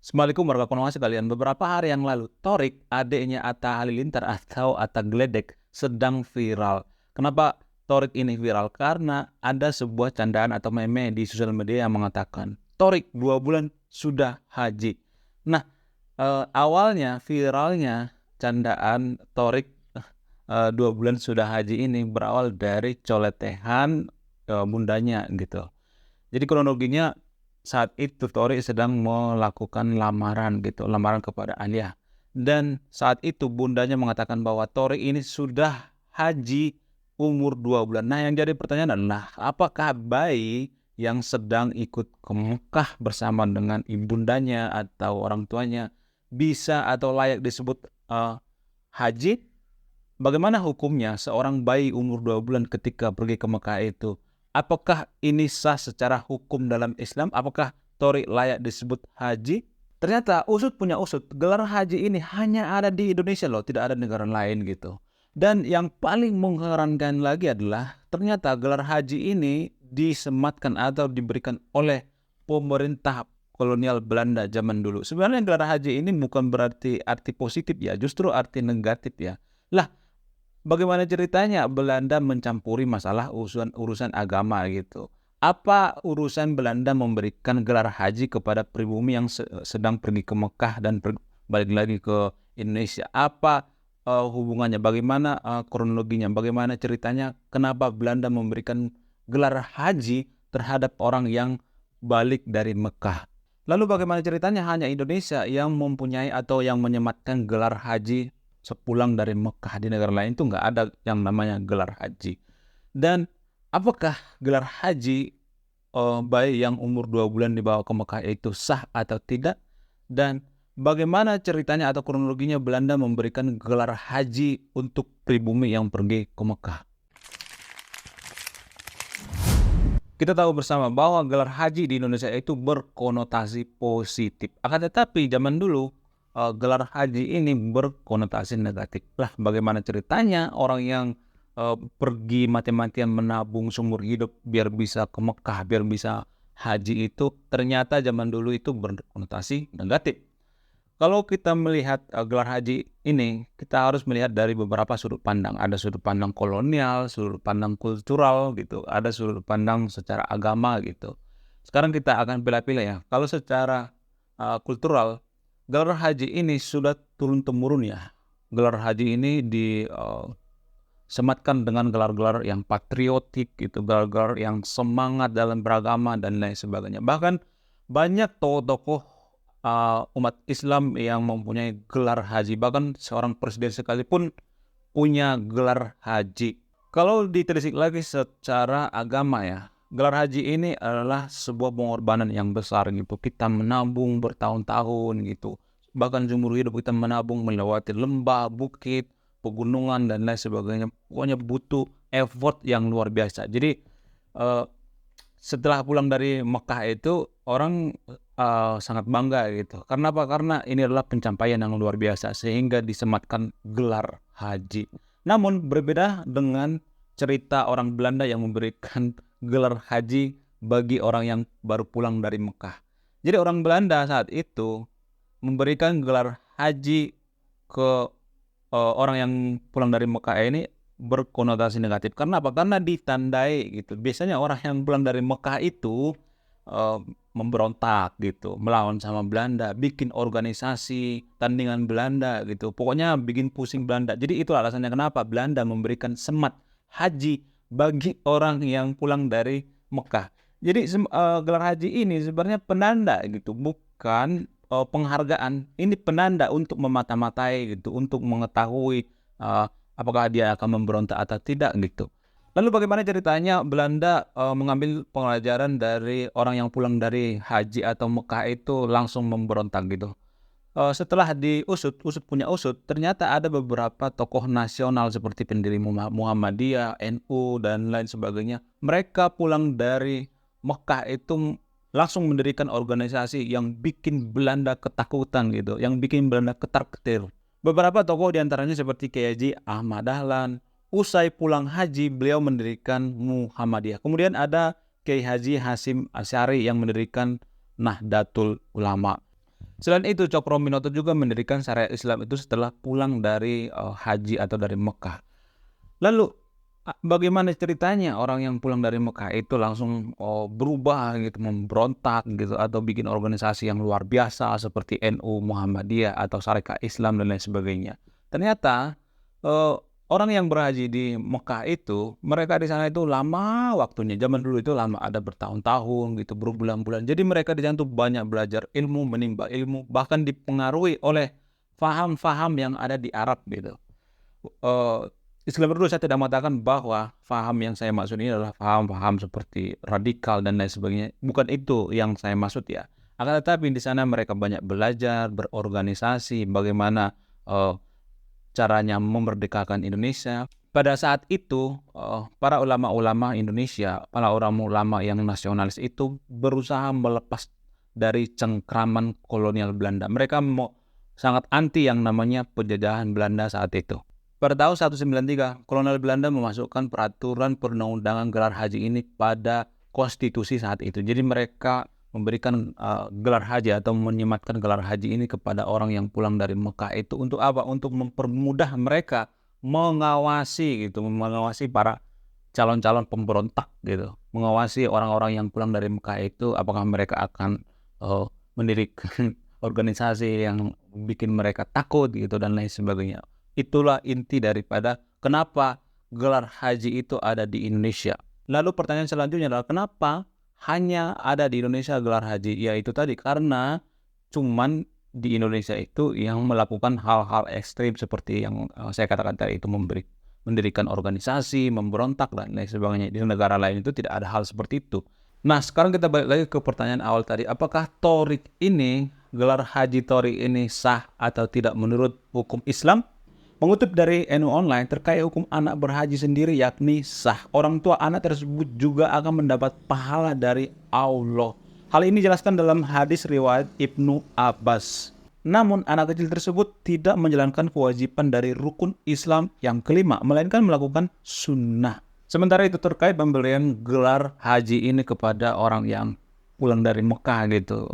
Assalamualaikum warahmatullahi wabarakatuh sekalian. Beberapa hari yang lalu, Torik, adiknya Atta Halilintar atau Atta Gledek, sedang viral. Kenapa Torik ini viral? Karena ada sebuah candaan atau meme di sosial media yang mengatakan, Torik 2 bulan sudah haji. Nah, awalnya viralnya candaan Torik 2 bulan sudah haji ini berawal dari coletehan bundanya gitu. Jadi kronologinya saat itu Tori sedang melakukan lamaran gitu, lamaran kepada Alia. Dan saat itu bundanya mengatakan bahwa Tori ini sudah haji umur 2 bulan. Nah, yang jadi pertanyaan adalah apakah bayi yang sedang ikut ke Mekah bersama dengan ibundanya atau orang tuanya bisa atau layak disebut haji? Bagaimana hukumnya seorang bayi umur 2 bulan ketika pergi ke Mekah itu? Apakah ini sah secara hukum dalam Islam? Apakah Tori layak disebut haji? Ternyata usut punya usut, gelar haji ini hanya ada di Indonesia loh, tidak ada negara lain gitu. Dan yang paling mengherankan lagi adalah ternyata gelar haji ini disematkan atau diberikan oleh pemerintah kolonial Belanda zaman dulu. Sebenarnya gelar haji ini bukan berarti arti positif ya, justru arti negatif ya. Lah, bagaimana ceritanya Belanda mencampuri masalah urusan agama gitu? Apa urusan Belanda memberikan gelar haji kepada pribumi yang sedang pergi ke Mekah dan balik lagi ke Indonesia? Apa hubungannya? Bagaimana kronologinya? Bagaimana ceritanya? Kenapa Belanda memberikan gelar haji terhadap orang yang balik dari Mekah? Lalu bagaimana ceritanya hanya Indonesia yang mempunyai atau yang menyematkan gelar haji sepulang dari Mekah? Di negara lain itu nggak ada yang namanya gelar haji. Dan apakah gelar haji bayi yang umur 2 bulan dibawa ke Mekah itu sah atau tidak? Dan bagaimana ceritanya atau kronologinya Belanda memberikan gelar haji untuk pribumi yang pergi ke Mekah? Kita tahu bersama bahwa gelar haji di Indonesia itu berkonotasi positif. Akan tetapi zaman dulu gelar haji ini berkonotasi negatif. Lah, bagaimana ceritanya orang yang pergi mati-matian menabung seumur hidup biar bisa ke Mekah, biar bisa haji itu ternyata zaman dulu itu berkonotasi negatif. Kalau kita melihat gelar haji ini, kita harus melihat dari beberapa sudut pandang. Ada sudut pandang kolonial, sudut pandang kultural gitu, ada sudut pandang secara agama gitu. Sekarang kita akan pilih-pilih ya. Kalau secara kultural, gelar haji ini sudah turun-temurun ya. Gelar haji ini disematkan dengan gelar-gelar yang patriotik gitu, gelar-gelar yang semangat dalam beragama dan lain sebagainya. Bahkan banyak tokoh-tokoh umat Islam yang mempunyai gelar haji, bahkan seorang presiden sekalipun punya gelar haji. Kalau ditelisik lagi secara agama ya, gelar haji ini adalah sebuah pengorbanan yang besar gitu. Kita menabung bertahun-tahun gitu. Bahkan seumur hidup kita menabung melewati lembah, bukit, pegunungan dan lain sebagainya. Pokoknya butuh effort yang luar biasa. Jadi setelah pulang dari Mekah itu orang sangat bangga gitu. Karena apa? Karena ini adalah pencapaian yang luar biasa sehingga disematkan gelar haji. Namun berbeda dengan cerita orang Belanda yang memberikan gelar haji bagi orang yang baru pulang dari Mekah. Jadi orang Belanda saat itu memberikan gelar haji ke orang yang pulang dari Mekah ini berkonotasi negatif. Karena apa? Karena ditandai gitu. Biasanya orang yang pulang dari Mekah itu memberontak gitu, melawan sama Belanda, bikin organisasi tandingan Belanda gitu. Pokoknya bikin pusing Belanda. Jadi itu alasannya kenapa Belanda memberikan semat haji bagi orang yang pulang dari Mekah. Jadi gelar haji ini sebenarnya penanda gitu, bukan penghargaan. Ini penanda untuk memata-matai gitu, untuk mengetahui apakah dia akan memberontak atau tidak gitu. Lalu bagaimana ceritanya Belanda mengambil pelajaran dari orang yang pulang dari haji atau Mekah itu langsung memberontak gitu. Setelah diusut, usut punya usut, ternyata ada beberapa tokoh nasional seperti pendiri Muhammadiyah, NU dan lain sebagainya. Mereka pulang dari Mekah itu langsung mendirikan organisasi yang bikin Belanda ketakutan gitu, yang bikin Belanda ketar-ketir. Beberapa tokoh diantaranya seperti Kiai Haji Ahmad Dahlan. Usai pulang haji, beliau mendirikan Muhammadiyah. Kemudian ada Kiai Haji Hasyim Asy'ari yang mendirikan Nahdlatul Ulama. Selain itu, Cokroaminoto juga mendirikan syariat Islam itu setelah pulang dari haji atau dari Mekah. Lalu bagaimana ceritanya orang yang pulang dari Mekah itu langsung berubah gitu, memberontak gitu, atau bikin organisasi yang luar biasa seperti NU, Muhammadiyah atau Syarikat Islam dan lain sebagainya. Ternyata orang yang berhaji di Mekah itu, mereka di sana itu lama waktunya. Zaman dulu itu lama, ada bertahun-tahun gitu, berbulan-bulan. Jadi mereka di sana tuh banyak belajar ilmu, menimba ilmu, bahkan dipengaruhi oleh faham-faham yang ada di Arab gitu. Disclaimer dulu, saya tidak mengatakan bahwa faham yang saya maksud ini adalah faham-faham seperti radikal dan lain sebagainya. Bukan itu yang saya maksud ya. Akan tetapi di sana mereka banyak belajar, berorganisasi, bagaimana caranya memerdekakan Indonesia. Pada saat itu, para ulama-ulama Indonesia, para ulama yang nasionalis itu berusaha melepas dari cengkraman kolonial Belanda. Mereka sangat anti yang namanya penjajahan Belanda saat itu. Pada tahun 1993, kolonial Belanda memasukkan peraturan perundang-undangan gelar haji ini pada konstitusi saat itu. Jadi mereka memberikan gelar haji atau menyematkan gelar haji ini kepada orang yang pulang dari Mekah itu untuk apa? Untuk mempermudah mereka mengawasi gitu, mengawasi para calon-calon pemberontak gitu, mengawasi orang-orang yang pulang dari Mekah itu apakah mereka akan mendirikan organisasi yang bikin mereka takut gitu dan lain sebagainya. Itulah inti daripada kenapa gelar haji itu ada di Indonesia. Lalu pertanyaan selanjutnya adalah kenapa hanya ada di Indonesia gelar haji? Yaitu tadi karena cuman di Indonesia itu yang melakukan hal-hal ekstrim seperti yang saya katakan tadi itu, mendirikan organisasi, memberontak dan lain sebagainya. Di negara lain itu tidak ada hal seperti itu. Nah, sekarang kita balik lagi ke pertanyaan awal tadi. Apakah Thorik ini, gelar haji Thorik ini sah atau tidak menurut hukum Islam? Mengutip dari NU Online terkait hukum anak berhaji sendiri yakni sah. Orang tua anak tersebut juga akan mendapat pahala dari Allah. Hal ini dijelaskan dalam hadis riwayat Ibnu Abbas. Namun anak kecil tersebut tidak menjalankan kewajiban dari rukun Islam yang kelima, melainkan melakukan sunnah. Sementara itu terkait pemberian gelar haji ini kepada orang yang pulang dari Mekah gitu.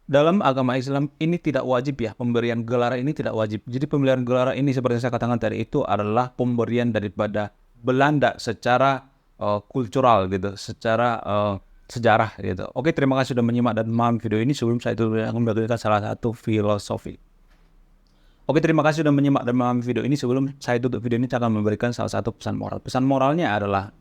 Dalam agama Islam ini tidak wajib ya, pemberian gelar ini tidak wajib. Jadi pemberian gelar ini seperti yang saya katakan tadi itu adalah pemberian daripada Belanda secara kultural gitu, secara sejarah gitu. Oke, terima kasih sudah menyimak dan memahami video ini. Sebelum saya tutup, aku membagikan salah satu filosofi. Oke, terima kasih sudah menyimak dan memahami video ini. Sebelum saya tutup video ini, saya akan memberikan salah satu pesan moral. Pesan moralnya adalah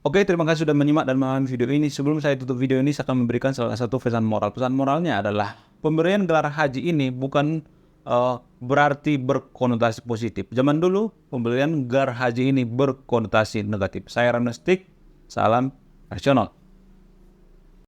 oke, terima kasih sudah menyimak dan memahami video ini. Sebelum saya tutup video ini, saya akan memberikan salah satu pesan moral. Pesan moralnya adalah pemberian gelar haji ini bukan berarti berkonotasi positif. Zaman dulu, pemberian gelar haji ini berkonotasi negatif. Saya Ramnestik, salam nasional.